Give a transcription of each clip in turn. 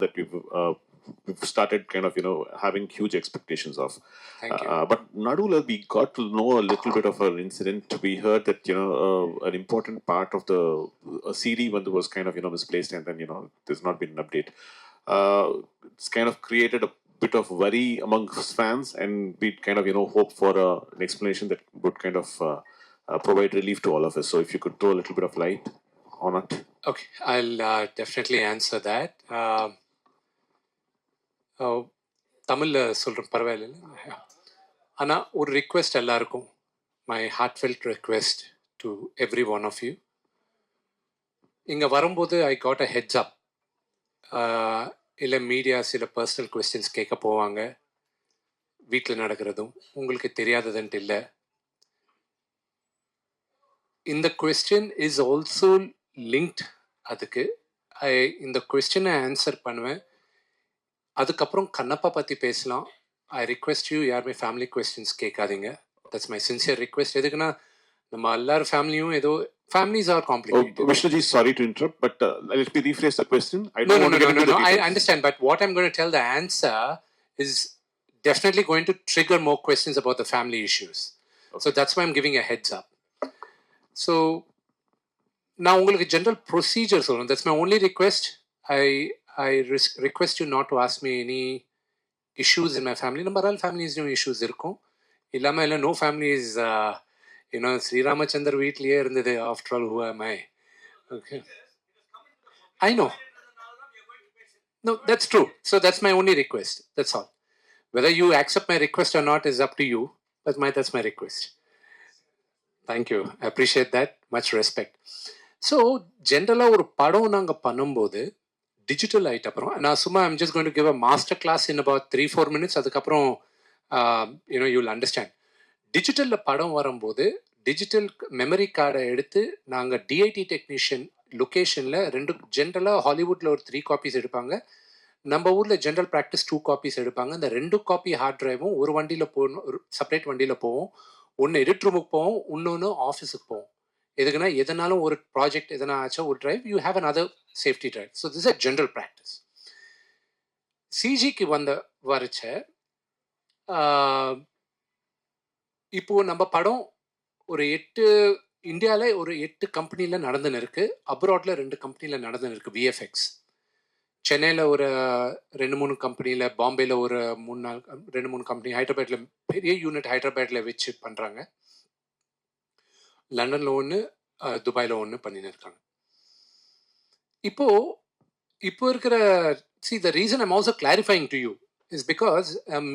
that we've started kind of having huge expectations of. Thank you. But Nadula, we got to know a little bit of an incident. We heard that an important part of the CD when there was kind of misplaced, and then there's not been an update. It's kind of created a bit of worry amongst fans, and we kind of hope for an explanation that would kind of provide relief to all of us. So if you could throw a little bit of light on it. Okay, I'll definitely answer that. தமிழில் சொல்கிறேன், பரவாயில்ல. ஆனால் ஒரு request எல்லாருக்கும், my heartfelt request to every one of you. இங்கே வரும்போது I got a heads அப். இல்லை media சில பர்சனல் கொஸ்டின்ஸ் கேட்க போவாங்க. வீட்டில் நடக்கிறதும் உங்களுக்கு தெரியாததுன்ட்டு இல்லை. இந்த கொஸ்டின் இஸ் ஆல்சோ லிங்க்ட். அதுக்கு இந்த கொஸ்டினை ஆன்சர் பண்ணுவேன். அதுக்கப்புறம் கண்ணப்பா பற்றி பேசலாம். ஐ ரிக்வெஸ்ட் யூ, யாருமே ஃபேமிலி கொஸ்டின்ஸ் கேட்காதீங்க. That's my sincere request. எதுக்குன்னா நம்ம எல்லாரும் ஃபேமிலியும் ஏதோ families are complicated. Vishnuji, sorry to interrupt, but let me rephrase the question. No, I understand, but what I'm going to tell the answer is definitely going to trigger more questions about the family issues. Okay. So that's why I'm giving a heads up. So now உங்களுக்கு general procedure சொல்லணும். That's my only request. I request you not to ask me any issues in my family. நம்ம all families no issues இருக்கும். இல்லாமல் இல்லை no family is ஸ்ரீராமச்சந்தர் வீட்லேயே இருந்தது. After all, who am I? Okay. I know. No, that's true. So that's my only request. That's all. Whether you accept my request or not is up to you. But that's my request. Thank you. I appreciate that. Much respect. So, ஜென்ரலாக ஒரு படம் நாங்கள் பண்ணும்போது digital ஆகிட்ட அப்புறம் நான் சும்மா I'm just going to give a master class in about 3-4 minutes. அதுக்கப்புறம் you will understand. டிஜிட்டலில் படம் வரும்போது டிஜிட்டல் மெமரி கார்டை எடுத்து நாங்கள் டிஐடி டெக்னீஷியன் லொக்கேஷனில் 2 ஜென்ரலாக ஹாலிவுட்டில் ஒரு 3 காப்பீஸ் எடுப்பாங்க. நம்ம ஊரில் ஜென்ரல் ப்ராக்டிஸ் 2 காப்பீஸ் எடுப்பாங்க. இந்த 2 காப்பி ஹார்ட் டிரைவும் ஒரு வண்டியில் போகணும், ஒரு செப்பரேட் வண்டியில் போவோம். ஒன்று எடிட் ரூமுக்கு போவோம், இன்னொன்று ஆஃபீஸுக்கு போவோம். எதுக்குன்னா எதனாலும் ஒரு ப்ராஜெக்ட் எதனா ஆச்சா ஒரு drive, you have an other safety drive. So this a general practice. சிஜிக்கு வரைச்ச இப்போது நம்ம படம் ஒரு 8 இந்தியாவில் ஒரு 8 கம்பெனியில் நடந்துன்னு இருக்குது. அப்ராடில் 2 கம்பெனியில் நடந்துன்னு இருக்குது விஎஃப்எக்ஸ். சென்னையில் ஒரு 2-3 கம்பெனியில், பாம்பேயில் ஒரு 2-3 கம்பெனி, ஹைதராபாத்தில் பெரிய யூனிட் ஹைதராபாத்தில் வச்சு பண்ணுறாங்க. லண்டனில் ஒன்று, துபாயில் ஒன்று பண்ணின்னு இருக்காங்க. இப்போ இருக்கிற the reason I'm also clarifying to you is because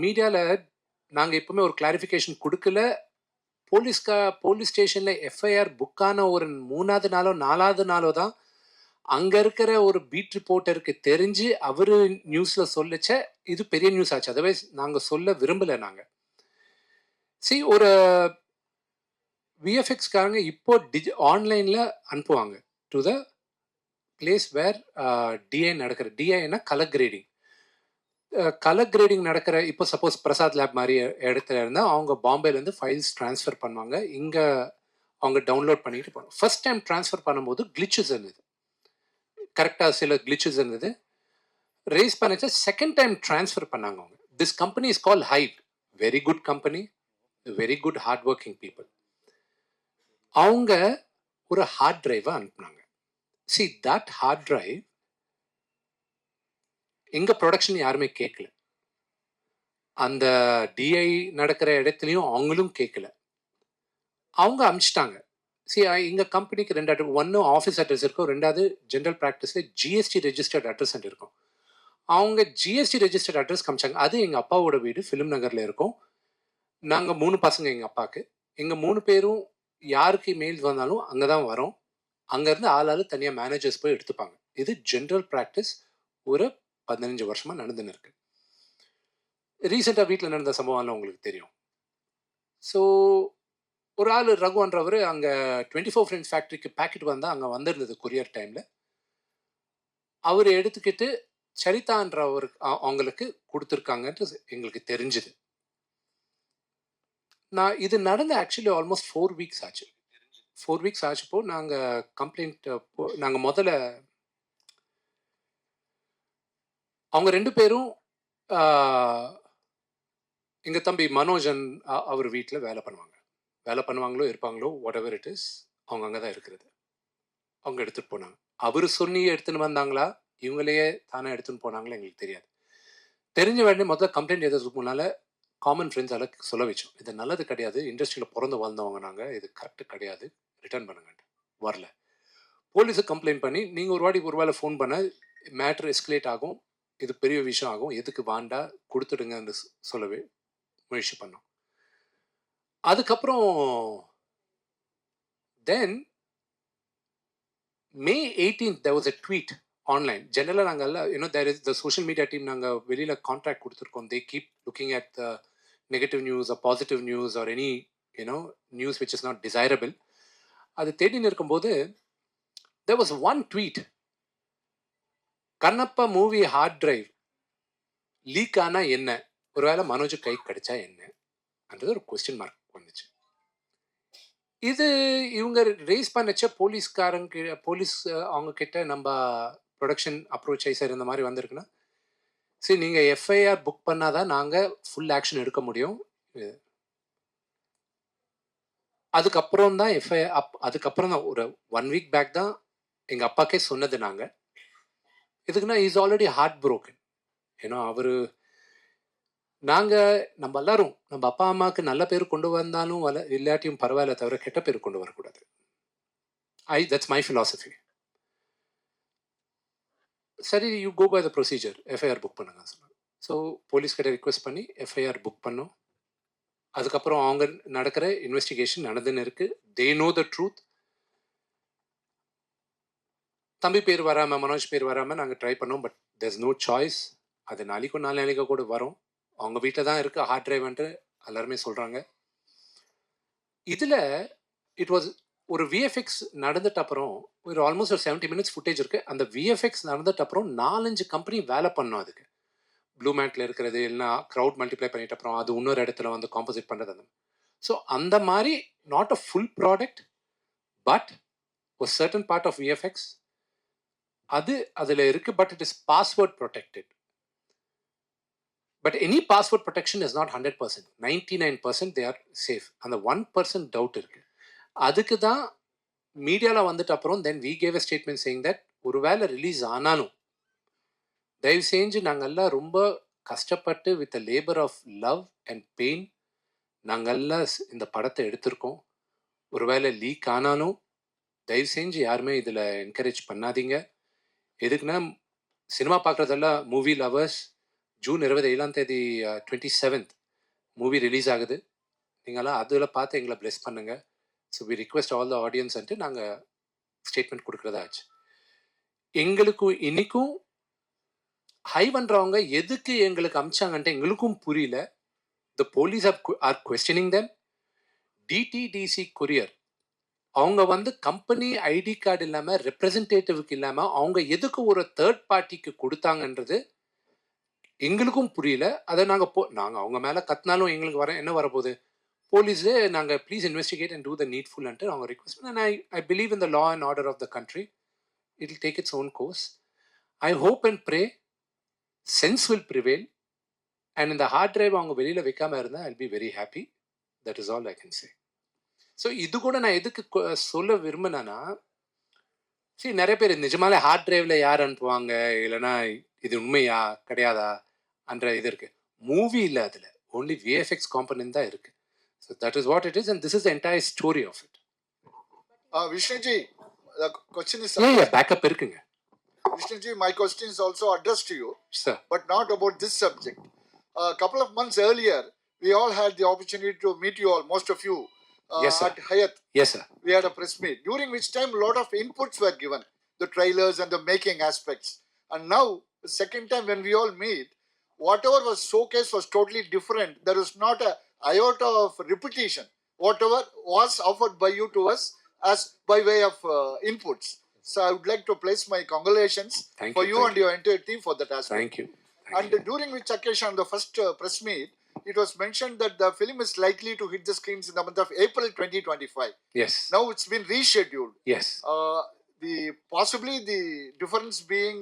மீடியாவில் நாங்கள் எப்பவுமே ஒரு கிளாரிஃபிகேஷன் கொடுக்கல. போலீஸ் ஸ்டேஷனில் எஃப்ஐஆர் புக்கான ஒரு 3வது நாளோ 4வது நாளோ தான் அங்கே இருக்கிற ஒரு பீட் ரிப்போர்ட்டருக்கு தெரிஞ்சு அவர் நியூஸில் சொல்லிச்ச இது பெரிய நியூஸ் ஆச்சு. அதர்வைஸ் நாங்கள் சொல்ல விரும்பலை. நாங்கள் ஒரு விஎஃப்எக்ஸ்காரங்க இப்போ ஆன்லைனில் அனுப்புவாங்க to the place where DI நடக்கிற. டிஐனா கலர் கிரேடிங். கலர் கிரேடிங் நடக்கிற இப்போ சப்போஸ் பிரசாத் லேப் மாதிரி இடத்துல இருந்தால் அவங்க பாம்பேலேருந்து ஃபைல்ஸ் ட்ரான்ஸ்ஃபர் பண்ணுவாங்க. இங்கே அவங்க டவுன்லோட் பண்ணிட்டு போவாங்க. ஃபர்ஸ்ட் டைம் ட்ரான்ஸ்ஃபர் பண்ணும்போது கிளிச்சஸ் இருந்தது, கரெக்டாக சில கிளிச்சஸ் இருந்தது. ரேஸ் பண்ணிச்சா செகண்ட் டைம் ட்ரான்ஸ்ஃபர் பண்ணாங்க அவங்க. This company is call hive. Very good company, very good hard working people. அவங்க ஒரு ஹார்ட் டிரைவை அனுப்புனாங்க. தட் ஹார்ட் டிரைவ் எங்கள் ப்ரொடக்ஷன் யாருமே கேட்கல. அந்த டிஐ நடக்கிற இடத்துலையும் அவங்களும் கேட்கல. அவங்க அனுப்பிச்சிட்டாங்க. எங்கள் கம்பெனிக்கு 2 அட்ரஸ், ஒன்று ஆஃபீஸ் அட்ரஸ் இருக்கும், 2வது ஜென்ரல் ப்ராக்டிஸில் ஜிஎஸ்டி ரெஜிஸ்டர்ட் அட்ரஸ் இருக்கும். அவங்க ஜிஎஸ்டி ரெஜிஸ்டர்ட் அட்ரஸ் காமிச்சாங்க. அது எங்கள் அப்பாவோட வீடு ஃபிலிம் நகரில் இருக்கும். நாங்கள் 3 பசங்க எங்கள் அப்பாவுக்கு. எங்கள் 3 பேரும் யாருக்கு மெயில்ஸ் வந்தாலும் அங்கே தான் வரோம். அங்கேருந்து ஆளாளு தனியாக மேனேஜர்ஸ் போய் எடுத்துப்பாங்க. இது ஜென்ரல் ப்ராக்டிஸ் ஒரு 15 வருஷமாக நடந்துன்னு இருக்கு. ரீசெண்டாக வீட்டில் நடந்த சம்பவம்லாம் உங்களுக்கு தெரியும். ஸோ ஒரு ஆள் ரகுன்றவர் அங்கே 24 ஃப்ரெண்ட்ஸ் ஃபேக்ட்ரிக்கு பேக்கெட் வந்தால் அங்கே வந்திருந்தது கொரியர் டைமில். அவர் எடுத்துக்கிட்டு சரிதான்றவர் அவங்களுக்கு கொடுத்துருக்காங்கன்ட்டு எங்களுக்கு தெரிஞ்சுது. இது நடந்த ஆக்சுவலி ஆல்மோஸ்ட் 4 வீக்ஸ் ஆச்சு. 4 வீக்ஸ் ஆச்சுப்போ நாங்கள் கம்ப்ளைண்ட் நாங்கள் முதல்ல அவங்க 2 பேரும் எங்க தம்பி மனோஜன் அவர் வீட்டில் வேலை பண்ணுவாங்களோ இருப்பாங்களோ வாட் எவர் இட் இஸ், அவங்க அங்கே தான் இருக்கிறது. அவங்க எடுத்துகிட்டு போனாங்க. அவர் சொல்லி எடுத்துன்னு வந்தாங்களா இவங்களையே தானே எடுத்துன்னு போனாங்களா எங்களுக்கு தெரியாது. தெரிஞ்ச வேண்டிய முதல்ல கம்ப்ளைண்ட் எழுதுறதுக்கு முன்னால் காமன் ஃப்ரெண்ட்ஸால் சொல்ல வச்சோம், இது நல்லது கிடையாது, இண்டஸ்ட்ரியில் பிறந்து வாழ்ந்தவங்க நாங்கள், இது கரெக்டு கிடையாது, ரிட்டர்ன் பண்ணுங்கன்ட்டு. வரல. போலீஸுக்கு கம்ப்ளைண்ட் பண்ணி நீங்கள் ஒரு வேளை ஃபோன் பண்ண மேட்ரு எஸ்கலேட் ஆகும், இது பெரிய விஷயம் ஆகும், எதுக்கு வாண்டா கொடுத்துடுங்கன்னு சொல்லவே முயற்சி பண்ணோம். அதுக்கப்புறம் தென் May 18th there was a tweet online. Generally நாங்கள் there is the social media team, நாங்கள் வெளியில் கான்ட்ராக்ட் கொடுத்துருக்கோம். They keep looking at the negative news or positive news or any news which is not desirable. அது தேடின்னு இருக்கும்போது there was one tweet, Kannappa movie hard drive leak ஆனா என்ன, ஒருவேளை மனோஜ் கை கிடைச்சா என்ன அன்றது ஒரு கொஸ்டின் மார்க் வந்துச்சு. இது இவங்க ரேஸ் பண்ணச்ச போலீஸ் அவங்க கிட்ட நம்ம ப்ரொடக்ஷன் அப்ரோச் ஆகி சார் இந்த மாதிரி வந்திருக்குன்னா, சரி நீங்கள் எஃப்ஐஆர் புக் பண்ணாதான் நாங்கள் ஃபுல் ஆக்ஷன் எடுக்க முடியும். அதுக்கப்புறம் தான் அதுக்கப்புறம் தான் ஒரு 1 week பேக் தான் எங்கள் அப்பாக்கே சொன்னது. நாங்கள் எதுக்குன்னா இஸ் ஆல்ரெடி ஹார்ட் ப்ரோக்கன். ஏன்னா நம்ம எல்லாரும் நம்ம அப்பா அம்மாவுக்கு நல்ல பேர் கொண்டு வந்தாலும் இல்லாட்டியும் பரவாயில்ல, தவிர கெட்ட பேர் கொண்டு வரக்கூடாது. That's my philosophy. சரி, you go by the procedure, FIR book பண்ணுங்க சொன்னாங்க. ஸோ போலீஸ் கிட்ட ரிக்வெஸ்ட் பண்ணி எஃப்ஐஆர் புக் பண்ணோம். அதுக்கப்புறம் அவங்க நடக்கிற இன்வெஸ்டிகேஷன் நடந்துன்னு இருக்கு. They know the truth. தம்பி பேர் வராமல், மனோஜ் பேர் வராமல் நாங்கள் ட்ரை பண்ணோம். But there's no choice. அது நாளைக்கோ கூட வரும். அவங்க வீட்டில் தான் இருக்குது ஹார்ட் டிரைவ்ன்ட்டு எல்லாருமே சொல்கிறாங்க. இதில் இட் வாஸ் ஒரு விஎஃப்எக்ஸ் நடந்துட்ட அப்புறம் ஒரு ஆல்மோஸ்ட் ஒரு 70 minutes ஃபுட்டேஜ் இருக்குது. அந்த விஎஃப்எக்ஸ் நடந்துட்ட அப்புறம் 4-5 கம்பெனி வேலை பண்ணோம் அதுக்கு. ப்ளூ மேட்டில் இருக்கிறது இல்லைனா க்ரௌட் மல்டிப்ளை பண்ணிட்ட அப்புறம் அது இன்னொரு இடத்துல வந்து காம்போசிட் பண்ணுறது. அந்த ஸோ அந்த மாதிரி not a full product but ஒரு சர்டன் பார்ட் ஆஃப் விஎஃப்எக்ஸ் அதில் இருக்குது. But it is password protected. But any password protection is not 100%. 99% they are safe. அந்த 1% டவுட் இருக்கு. அதுக்கு தான் மீடியாவில் வந்துட்டு அப்புறம் then we gave a statement saying that ஒருவேளை ரிலீஸ் ஆனாலும் தயவு செஞ்சு நாங்கள் எல்லாம் ரொம்ப கஷ்டப்பட்டு with labour of love and pain நாங்கள் எல்லாம் இந்த படத்தை எடுத்திருக்கோம். ஒருவேளை லீக் ஆனாலும் தயவு செஞ்சு யாருமே இதில் என்கரேஜ் பண்ணாதீங்க. எதுக்குன்னா சினிமா பார்க்குறதெல்லாம் movie lovers. June 27 27th movie release ஆகுது. நீங்களாம் அதில் பார்த்து எங்களை பிளெஸ் பண்ணுங்க. So we request all the ஆடியன்ஸ்ன்ட்டு நாங்கள் ஸ்டேட்மெண்ட் கொடுக்குறதாச்சு. எங்களுக்கு இன்னைக்கும் ஹை பண்ணுறவங்க எதுக்கு எங்களுக்கு அமிச்சாங்கன்ட்டு எங்களுக்கும் புரியல. The police are questioning them. DTDC courier அவங்க வந்து கம்பெனி ஐடி கார்டு இல்லாமல் ரெப்ரசன்டேட்டிவ்க்கு இல்லாமல் அவங்க எதுக்கு ஒரு தேர்ட் பார்ட்டிக்கு கொடுத்தாங்கன்றது எங்களுக்கும் புரியல. அதை நாங்கள் அவங்க மேலே கத்தினாலும் எங்களுக்கு என்ன வரப்போகுது. போலீஸே நாங்கள் please investigate and do the நீட்ஃபுல்ன்ட்டு அவங்க ரிக்வெஸ்ட் பண்ண. I believe in the law and order of the country. It will take its own course. I hope and pray sense will prevail. And இந்த ஹார்ட் டிரைவ் அவங்க வெளியில் வைக்காமல் இருந்தால் I'll be very happy. That is all I can say. So இது கூட நான் எதுக்கு சொல்ல விரும்பினேன்னா, சரி நிறைய பேர் நிஜமாலே ஹார்ட் டிரைவில் யார் அனுப்புவாங்க, இல்லைன்னா இது உண்மையா கிடையாதா என்ற இது இருக்கு. மூவி இல்லை, அதில் ஓன்லி விஎஃப்எக்ஸ் காம்பனன்ட் தான் இருக்கு. So that is what it is and this is the entire story of it. Vishnuji, the question is backup இருக்குங்க. Vishnuji, my question is also addressed to you, sir, but not about this subject. A couple of months earlier, we all had the opportunity to meet you all, most of you, yes, sir, at Hyatt. Yes, sir. We had a press meet, during which time a lot of inputs were given, the trailers and the making aspects. And now, the second time when we all meet, whatever was showcased was totally different. There was not a iota of repetition. Whatever was offered by you to us as by way of inputs. So I would like to place my congratulations for you and your entire team for that aspect. Thank you. And during which occasion, the first press meet, it was mentioned that the film is likely to hit the screens in the month of April 2025. Yes. Now it's been rescheduled. Yes. Possibly the difference being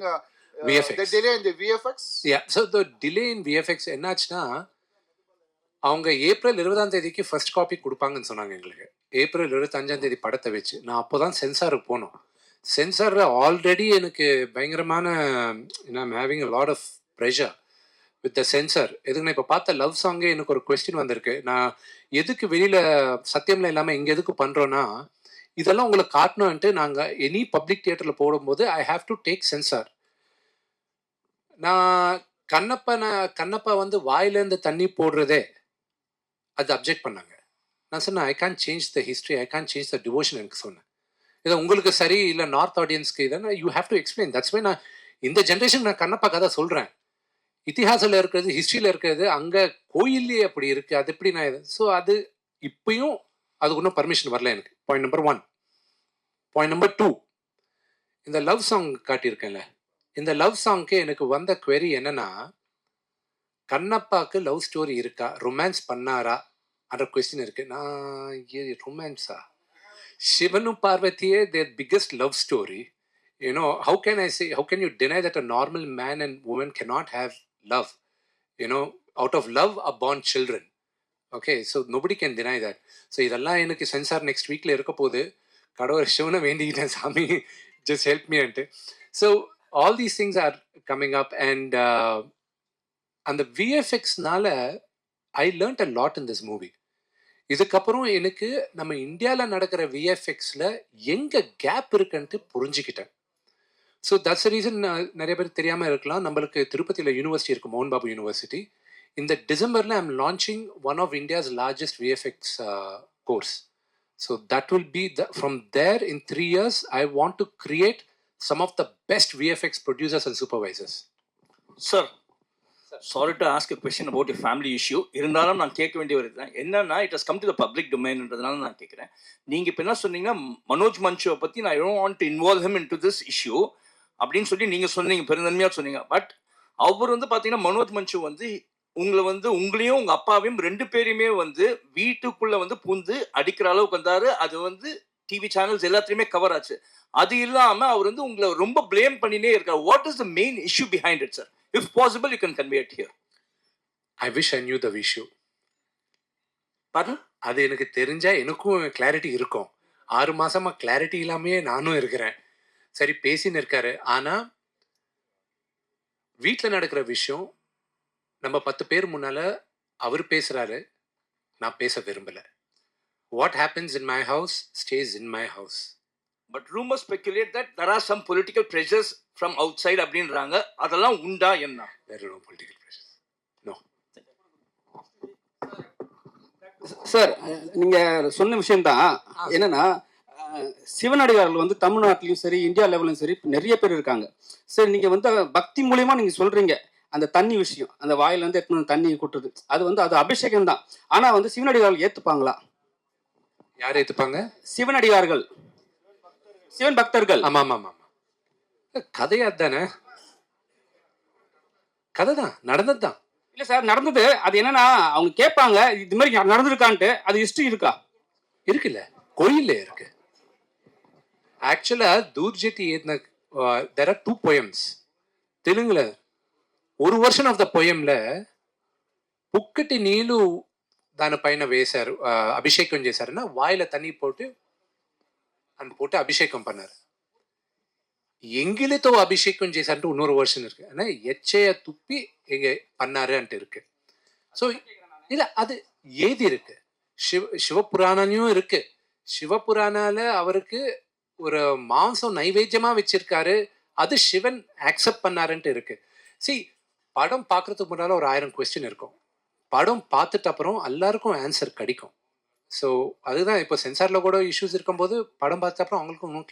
VFX. The delay in the VFX? Yeah, so the delay in VFX என்னாச்சுன்னா அவங்க April 20 first copy கொடுப்பாங்கன்னு சொன்னாங்க எங்களுக்கு. April 25 படத்தை வச்சு நான் அப்போ தான் சென்சாருக்கு போனோம். சென்சாரில் ஆல்ரெடி எனக்கு பயங்கரமான I'm having a lot of pressure with the censor. எதுக்குன்னா இப்போ பார்த்த லவ் சாங்கே எனக்கு ஒரு கொஸ்டின் வந்திருக்கு. நான் எதுக்கு வெளியில் சத்தியமில் இல்லாமல் இங்கே எதுக்கு பண்ணுறோன்னா இதெல்லாம் உங்களுக்கு காட்டணும்ன்ட்டு நாங்கள் எனி பப்ளிக் தியேட்டரில் போடும்போது I have to take sensor. நான் கண்ணப்பா வந்து வாயிலேருந்து தண்ணி போடுறதே அது அப்ஜெக்ட் பண்ணாங்க. நான் சொன்னேன் I can change the history, I can change the devotion எனக்கு சொன்னேன். இதை உங்களுக்கு சரி இல்லை நார்த் ஆடியன்ஸ்க்கு இல்லைன்னா you have to explain. That's why நான் இந்த ஜென்ரேஷன் நான் கண்ணப்பா கதை சொல்கிறேன். இத்திஹாசில் இருக்கிறது, ஹிஸ்ட்ரியில் இருக்கிறது, அங்கே கோயில்லையே அப்படி இருக்குது. அது எப்படி நான் ஸோ அது இப்பயும் அதுக்கு ஒன்றும் பர்மிஷன் வரல எனக்கு. Point number 1. பாயிண்ட் நம்பர் 2, இந்த லவ் சாங் காட்டியிருக்கேன்ல, இந்த லவ் சாங்க்கு எனக்கு வந்த query என்னன்னா கண்ணப்பாக்கு லவ் ஸ்டோரி இருக்கா, ரொமான்ஸ் பண்ணாரா அன்ற கொஸ்டின் இருக்கு. நான் ரொமான்ஸா? சிவனும் பார்வதியே their biggest love story. You know, how can you deny that a normal man and woman cannot have love? You know, out of love are born children. Okay, so nobody can deny that. So இதெல்லாம் எனக்கு sensor next வீக்ல இருக்க போது. கடவுள் சிவனை வேண்டிக்கிட்டேன், சாமி just help me ante. So all these things are coming up and அந்த VFXனால I learnt a lot in this movie. இதுக்கப்புறம் எனக்கு நம்ம இந்தியாவில் நடக்கிற VFXல எங்க கேப் இருக்குன்ட்டு புரிஞ்சுக்கிட்டேன். ஸோ தட்ஸ் ரீசன் நிறைய பேர் தெரியாமல் இருக்கலாம், நம்மளுக்கு திருப்பதியில் யூனிவர்சிட்டி இருக்குது, மோகன் பாபு யூனிவர்சிட்டி. இந்த டிசம்பரில் I'm launching one of India's largest VFX course. So that will be from there in 3 years I want to create some of the best VFX producers and supervisors. Sir, sorry to ask a question about a family issue. இருந்தாலும் நான் கேட்க வேண்டிய ஒரு இதுதான் என்னன்னா, it has come to the public டொமைன்ன்றதுனால நான் கேட்குறேன். நீங்கள் இப்போ என்ன சொன்னீங்கன்னா, மனோஜ் மன்ஷுவை பற்றி நான் don't want to involve him in to this issue அப்படின்னு சொல்லி நீங்கள் சொன்னீங்க, பெருந்தன்மையாக சொன்னீங்க. பட் அவர் வந்து பார்த்தீங்கன்னா, மனோஜ் மன்ஷு வந்து உங்களையும் உங்கள் அப்பாவையும் 2 பேரையுமே வந்து வீட்டுக்குள்ளே வந்து பூந்து அடிக்கிற அளவுக்கு வந்தார். அது வந்து டிவி சேனல்ஸ் எல்லாத்துலேயுமே கவர் ஆச்சு. அது இல்லாமல் அவர் வந்து உங்களை ரொம்ப பிளேம் பண்ணினே இருக்கார். What is the main issue behind it sir? If possible you can convey it here. I wish I knew the issue. பாருங்க, அது எனக்கு தெரிஞ்சா எனக்கும் கிளாரிட்டி இருக்கும். 6 மாசமா கிளாரிட்டி இல்லாமையே நானும் இருக்கிறேன். சரி பேசின்னு இருக்காரு, ஆனா வீட்டில் நடக்கிற விஷயம் நம்ம 10 பேர் முன்னால அவர் பேசுறாரு, நான் பேச விரும்பல. What happens in my house stays in my house. But rumour speculate that there are some political pressures from outside அப்படின்றாங்க. அதெல்லாம் உண்டா என்ன? There are no political pressures. No. Sir, நீங்க சொன்ன விஷயம்தான். என்னன்னா, சிவனடியார்கள் வந்து தமிழ்நாட்டிலையும் சரி இந்தியா லெவலையும் சரி நிறைய பேர் இருக்காங்க. சரி, நீங்க வந்து பக்தி மூலியமா நீங்க சொல்றீங்க அந்த தண்ணி விஷயம், அந்த வாயில இருந்து எத்தனை தண்ணி கொட்டுறது, அது வந்து அது அபிஷேகம் தான். ஆனா வந்து சிவனடியார்கள் ஏத்துப்பாங்களா? யார் ஏத்துப்பாங்க? சிவனடியார்கள், சிவன் பக்தர்கள். ஆமா ஆமா ஆமா. கதையா தானே? கதை தான், நடந்தது தான். இல்ல சார், நடந்தது. அது என்னன்னா, அவங்க கேட்பாங்க இது மாதிரி நடந்திருக்கான்ட்டு. அது ஹிஸ்டரி இருக்கா? இருக்குல்ல, கோயில்ல இருக்கு. ஆக்சுவலா தூர்ஜெட்டி there are 2 poems தெலுங்குல. ஒரு வருஷன் ஆஃப் த போயம்ல పుక్కటి నీళ్లు దానిపైన వేశారు, అభిషేకం చేశారన్నా వాయిల తண்ணி போட்டு அபிஷேகம் பண்ணாரு. எங்கிலிతో அபிஷேகம் చేశారంటే இன்னொரு வருஷன் இருக்கு. ஆனா எச்சைய துப்பி எங்க பண்ணாரு அன்ட்டு இருக்கு. ஸோ இல்ல, அது ஏதி இருக்கு. சிவபுராணனையும் இருக்கு. சிவபுராணால அவருக்கு ஒரு மாംസം நைவேத்தியமா வச்சிருக்காரு, அது சிவன் ஆக்செப்ட் பண்ணாருன்ட்டு இருக்கு. சி, படம் பார்க்கறதுக்கு முன்னால ஒரு 1000 கொஸ்டின் இருக்கும். படம் பார்த்துட்டு அப்புறம் எல்லாருக்கும் ஆன்சர் கிடைக்கும். ஸோ அதுதான் இப்போ சென்சாரில் கூட இஷ்யூஸ் இருக்கும்போது படம் பார்த்த அப்புறம் அவங்களுக்கும் இன்னும்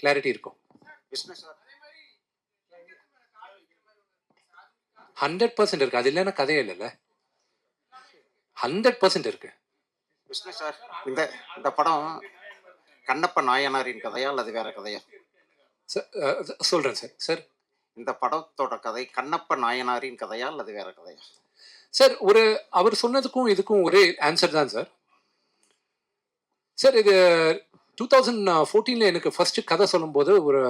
கிளாரிட்டி இருக்கும். 100% இருக்கு. அது இல்லைன்னா கதையே இல்லைல்ல. 100% இருக்கு. விஷ்ணு சார், இந்த படம் கண்ணப்ப நாயனாரின் கதையா அல்லது வேற கதையா? சொல்றேன் சார். சார், இந்த படத்தோட கதை கண்ணப்ப நாயனாரின் கதையா அல்லது வேற கதையா? சார், அவர் சொன்னதுக்கும் இதுக்கும் ஒரே ஆன்சர் தான் சார். சார், இது 2014 எனக்கு ஃபர்ஸ்ட் கதை சொல்லும்போது ஒரு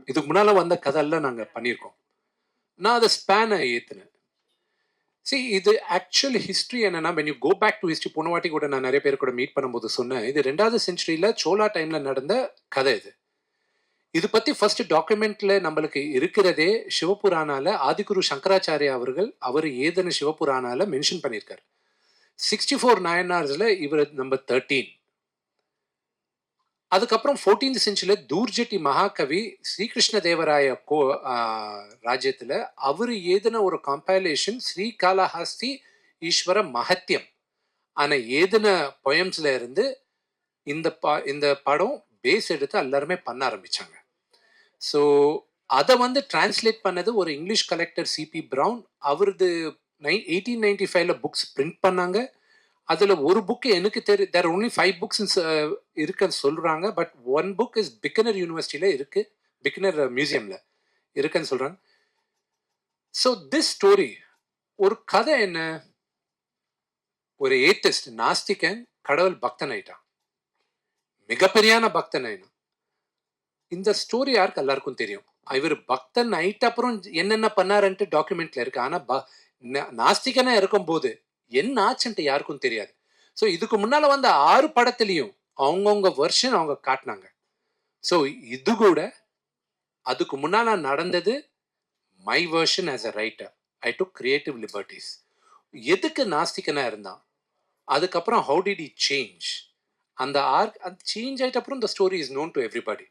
இதுக்கு முன்னால வந்த கதையெல்லாம் நாங்கள் பண்ணியிருக்கோம். நான் அதை ஸ்பேனை ஏற்றினேன். இது ஆக்சுவல் ஹிஸ்ட்ரி என்னன்னா, when you go back to history, போன வாட்டி கூட நான் நிறைய பேர் கூட மீட் பண்ணும்போது சொன்னேன், இது 2வது செஞ்சுரியில சோலா டைம்ல நடந்த கதை இது பத்தி ஃபர்ஸ்ட் டாக்குமெண்ட்ல நம்மளுக்கு இருக்கிறதே சிவபுராணால ஆதிகுரு சங்கராச்சாரியா அவர்கள் அவர் ஏதன சிவபுராணால மென்ஷன் பண்ணியிருக்காரு. 64 நாயனார்ஸ்ல இவர் நம்பர் 13. அதுக்கப்புறம் 14th செஞ்சுரியில தூர்ஜட்டி மகாகவி ஸ்ரீகிருஷ்ண தேவராய ராஜ்யத்துல அவரு ஏதின ஒரு கம்பைலேஷன் ஸ்ரீகாளஹஸ்தி ஈஸ்வர மகத்தியம் ஆனா ஏதின பொயம்ஸ்ல இருந்து இந்த படம் பேஸ் எடுத்து எல்லாருமே பண்ண ஆரம்பிச்சாங்க. ஸோ அதை டிரான்ஸ்லேட் பண்ணது ஒரு இங்கிலீஷ் கலெக்டர் சிபி பிரவுன். அவரது 1895ல புக்ஸ் பிரிண்ட் பண்ணாங்க. அதில் ஒரு புக்கு எனக்கு தேர் ஒன்லி 5 புக்ஸ் இருக்குன்னு சொல்கிறாங்க. பட் 1 புக் இஸ் பிக்கனர் யூனிவர்சிட்டியில் இருக்குது, பிக்கனர் மியூசியமில் இருக்குன்னு சொல்கிறாங்க. ஸோ திஸ் ஸ்டோரி ஒரு கதை என்ன, ஒரு ஏத்திஸ்ட் நாஸ்திகன் கடவுள் பக்தன் ஆயிட்டான், மிகப்பெரியான பக்தன் ஆயிடும். இந்த ஸ்டோரி யாருக்கு எல்லாருக்கும் தெரியும். இவர் பக்தன் ஆயிட்ட அப்புறம் என்னென்ன பண்ணாருன்ட்டு டாக்குமெண்ட்ல இருக்கு. ஆனால் நாஸ்திகனா இருக்கும்போது என்ன ஆச்சுன்ட்டு யாருக்கும் தெரியாது. ஸோ இதுக்கு முன்னால வந்த 6 படத்துலையும் அவங்கவுங்க வெர்ஷன் அவங்க காட்டினாங்க. ஸோ இது கூட அதுக்கு முன்னால நடந்தது my version as a writer. I took creative liberties. எதுக்கு நாஸ்திகனா இருந்தான், அதுக்கப்புறம் ஹவு டிட் ஹி சேஞ்ச், அந்த சேஞ்ச் ஆயிட்ட அப்புறம் the story is known to everybody.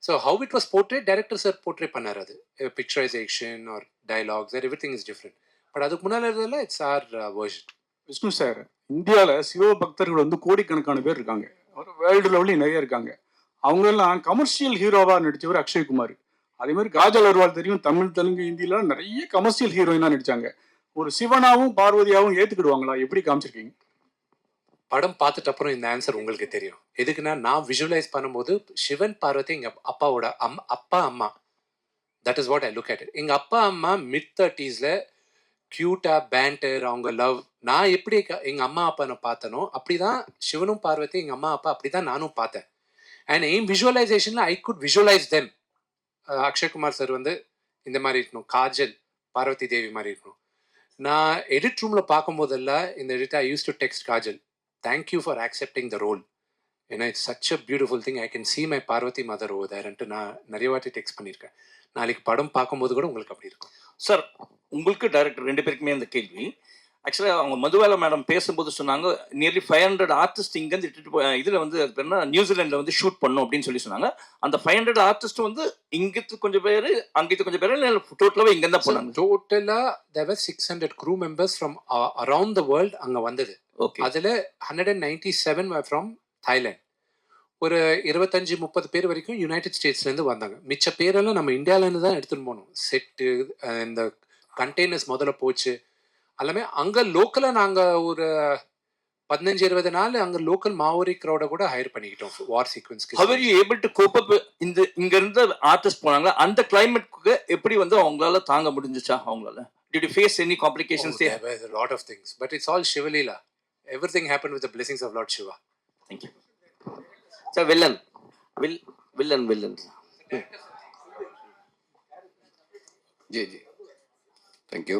So how it was portrayed, director sir portray பண்ணாரு. அது picturization or dialogues or everything is different. But அதுக்கு முன்னால இருந்ததுல it's our version. Vishnu sir, இந்தியாவில் சிவ பக்தர்கள் கோடிக்கணக்கான பேர் இருக்காங்க, வேர்ல்டு லெவலையும் நிறைய இருக்காங்க. அவங்களெல்லாம் கமர்ஷியல் ஹீரோவாக நடித்தவர் அக்ஷய்குமார். அதே மாதிரி காஜல் அகர்வால் தெரியும், தமிழ் தெலுங்கு ஹிந்தியில நிறைய கமர்ஷியல் ஹீரோயினாக நடித்தாங்க. ஒரு சிவனாவும் பார்வதியாவும் ஏற்றுக்கிடுவாங்களா? எப்படி காமிச்சிருக்கீங்க? படம் பார்த்துட்டு அப்புறம் இந்த ஆன்சர் உங்களுக்கு தெரியும். எதுக்குன்னா நான் விஷுவலைஸ் பண்ணும்போது சிவன் பார்வதி எங்க அப்பாவோட அப்பா அம்மா, that is what I look at it. எங்க அப்பா அம்மா mid-30s கியூட்டா பேண்டர், அவங்க லவ். நான் எப்படி எங்க அம்மா அப்பா நான் பார்த்தனோ அப்படிதான் சிவனும் பார்வதி எங்க அம்மா அப்பா அப்படிதான் நானும் பார்த்தேன். அண்ட் என் விஷுவலைசேஷன்ல I could visualise them. Akshay Kumar sir இந்த மாதிரி இருக்கணும், காஜல் பார்வதி தேவி மாதிரி இருக்கணும். நான் எடிட் ரூம்ல பார்க்கும்போதெல்லாம் இந்த edit I used to text Kajal, thank you for accepting the role. ஏன்னா it's such a beautiful thing, I can see my Parvati mother over தேர்ன்ட்டு நான் நிறைய வாட்டி டெக்ஸ்ட் பண்ணியிருக்கேன். நாளைக்கு படம் பார்க்கும்போது கூட உங்களுக்கு அப்படி இருக்கும். சார், உங்களுக்கு டைரக்டர் 2 பேருக்குமே அந்த கேள்வி. ஆக்சுவலாக அவங்க மதுபாலா மேடம் பேசும்போது சொன்னாங்க, நியர்லி 500 ஆர்டிஸ்ட் இங்கேருந்து இதில் அது பேர்னா நியூசிலாண்டில் ஷூட் பண்ணும் அப்படின்னு சொன்னாங்க. அந்த 500 ஆர்டிஸ்ட் இங்கிட்டு கொஞ்சம் பேர் அங்கிட்டு கொஞ்சம் பேர் டோட்டலாகவே இங்கேருந்து தான் போனாங்க. டோட்டலாக there were 600 crew members from around the world அங்கே வந்தது. ஓகே, அதில் 197 were from Thailand. ஒரு 25-30 பேர் வரைக்கும் யுனைடெட் ஸ்டேட்ஸ்லேருந்து வந்தாங்க. மிச்ச பேரெல்லாம் நம்ம இந்தியாவிலேருந்து தான் எடுத்துகிட்டு போனோம். செட்டு, இந்த கண்டெய்னர்ஸ் முதல்ல போச்சு எல்லாமே. அங்கே லோக்கலாக நாங்கள் ஒரு 15-20 நாள் அங்கே லோக்கல் மாவோரி க்ரௌட கூட ஹையர் பண்ணிக்கிட்டோம் வார் சீக்வன்ஸ்க்கு. How were you able to cope up? இங்க இருந்த ஆர்டிஸ்ட் போனாங்களா, அந்த கிளைமேட்க்கு எப்படி அவங்களால தாங்க முடிஞ்சுச்சா? அவங்களால did you face any complications there? There were a lot of things, but it's all Shivalila. Everything happened with the blessings of Lord Shiva. Thank you. So villain. Ji ji, thank you.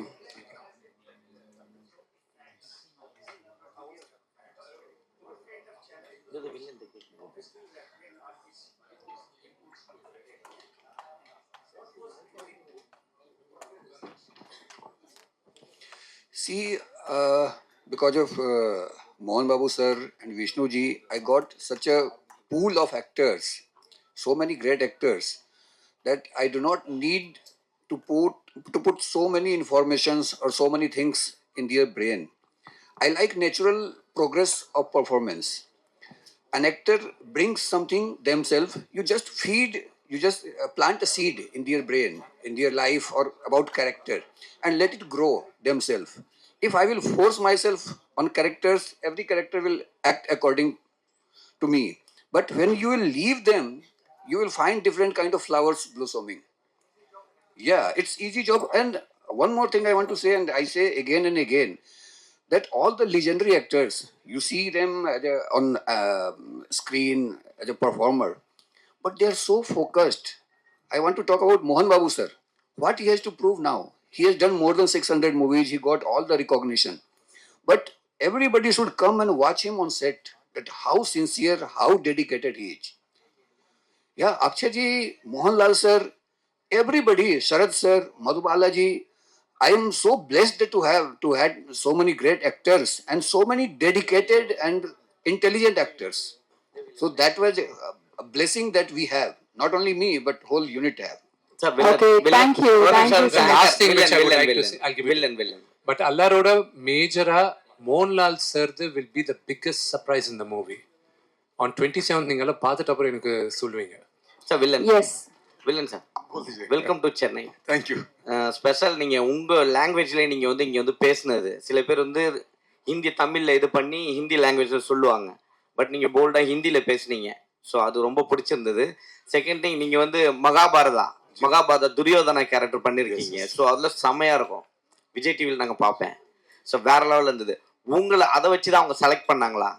See, because of Mohan Babu sir and Vishnu ji, I got such a pool of actors, so many great actors, that I do not need to put so many informations or so many things in their brain. I like natural progress of performance. An actor brings something themselves. You just plant a seed in their brain, in their life, or about character, and let it grow themselves. If I will force myself on characters, every character will act according to me. But when you will leave them, you will find different kind of flowers blossoming. Yeah, it's easy job. And one more thing I want to say, and I say again and again, that all the legendary actors, you see them on screen as a performer, but they are so focused. I want to talk about Mohan Babu sir. What he has to prove now? He has done more than 600 movies. He got all the recognition. But everybody should come and watch him on set. That how sincere, how dedicated he is. Yeah, Akshay ji, Mohanlal sir, everybody, Sharad sir, Madhubala ji. I am so blessed to had so many great actors and so many dedicated and intelligent actors. So that was a blessing that we have. Not only me, but whole unit have. Sir, Okay, thank you, thank you, The sir. last thing which I would like to say, I'll give it. villain. But allaroda majora Mohanlal sir will be the biggest surprise in the movie. On 27th நீங்க எல்லாம் பார்த்துட்டு அப்புறம் எனக்கு சொல்லுவீங்க. Sir, villain. Yes. Villain sir. Welcome to Chennai. Thank you. Special நீங்கள் உங்கள் லாங்குவேஜ்லேயே நீங்கள் வந்து இங்கே வந்து பேசுனது சில பேர் வந்து ஹிந்தி தமிழில் இது பண்ணி ஹிந்தி லாங்குவேஜில் சொல்லுவாங்க. பட் நீங்கள் போல்டாக ஹிந்தியில் பேசுனீங்க. ஸோ அது ரொம்ப பிடிச்சிருந்தது. செகண்ட் திங் நீங்கள் வந்து மகாபாரத துரியோதனா கேரக்டர் பண்ணியிருக்கீங்க. ஸோ அதில் செம்மையாக இருக்கும். விஜய் டிவியில் நாங்கள் பார்ப்பேன். ஸோ வேற லெவலில் இருந்தது. உங்களை அதை வச்சு தான் அவங்க செலக்ட் பண்ணாங்களா?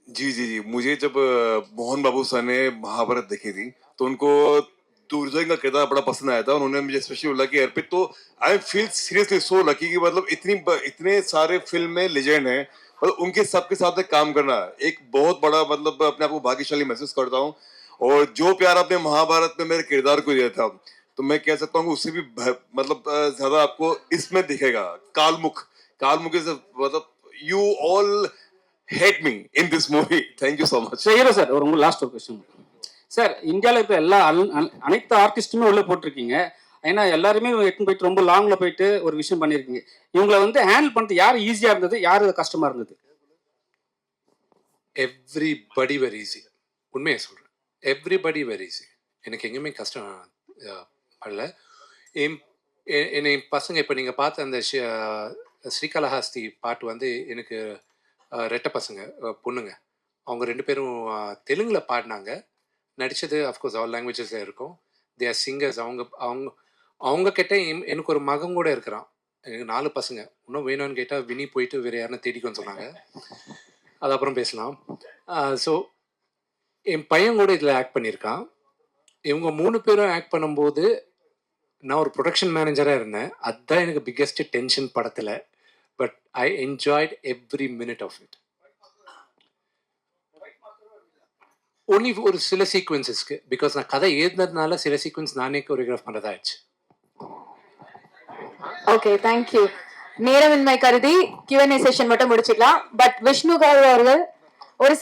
जी, मुझे जब मोहन बाबू सर ने महाभारत देखी थी तो उनको दुर्योधन का किरदार बड़ा पसंद आया था. उन्होंने मुझे स्पेशली बोला कि अर्पित तो I feel seriously so lucky कि मतलब इतने सारे फिल्म में लेजेंड हैं, मतलब उनके सबके साथ काम करना एक बहुत बड़ा, मतलब अपने आप को भाग्यशाली महसूस करता हूँ. और जो प्यार आपने महाभारत में मेरे किरदार को दिया था तो मैं कह सकता हूँ उससे भी मतलब ज्यादा आपको इसमें दिखेगा. कालमुख इज मतलब you all hate me in this movie. Thank you so much. சரி சார், ஒரு உங்க லாஸ்ட் ஒரு கொஸ்டின் சார். இந்தியாவில் இருக்கிற எல்லா அனைத்து ஆர்டிஸ்ட்டுமே உள்ள போட்டிருக்கீங்க. ஏன்னா எல்லாருமே எட்டுன்னு போயிட்டு ரொம்ப லாங்ல போயிட்டு ஒரு விஷயம் பண்ணியிருக்கீங்க. இவங்களை வந்து ஹேண்டில் பண்ணுறது யார் ஈஸியாக இருந்தது, யார் கஷ்டமா இருந்தது? Everybody very easy. உண்மையை சொல்கிறேன், எவ்ரிபடி வெரி ஈஸி. எனக்கு எங்கேயுமே கஷ்டம் படல. என்னை பசங்க இப்போ நீங்கள் பார்த்த அந்த ஸ்ரீகாளஹஸ்தி பாட்டு வந்து எனக்கு ரெட்டை பசங்க பொண்ணுங்க, அவங்க 2 பேரும் தெலுங்கில் பாடினாங்க. நடித்தது அஃப்கோர்ஸ் ஆல் லாங்குவேஜஸில் இருக்கும். They are singers. அவங்க கிட்ட எனக்கு ஒரு மகன் கூட இருக்கிறான். எனக்கு 4 பசங்க. இன்னும் வேணும்னு கேட்டால் வினி போயிட்டு வேறு யாருன்னா தேடிக்கோன்னு சொன்னாங்க. அது அப்புறம் பேசலாம். ஸோ என் பையன் கூட இதில் ஆக்ட் பண்ணியிருக்கான். இவங்க 3 பேரும் ஆக்ட் பண்ணும்போது நான் ஒரு ப்ரொடக்ஷன் மேனேஜராக இருந்தேன். அதுதான் எனக்கு பிக்கெஸ்ட் டென்ஷன் படத்தில். But I enjoyed every minute of it. Only ஒரு சில சீக்வன்சஸ்க்கு, பிகாஸ் நான் கதை எழுதுனதுனால சில சீக்வன்ஸ் நானே கோரியோகிராஃப் பண்ணுறதாச்சு. Okay, thank you. நேரமின்மை கருதி Q&A செஷன் மட்டும் முடிச்சுக்கலாம். பட் விஷ்ணு அவர்கள் ஒரு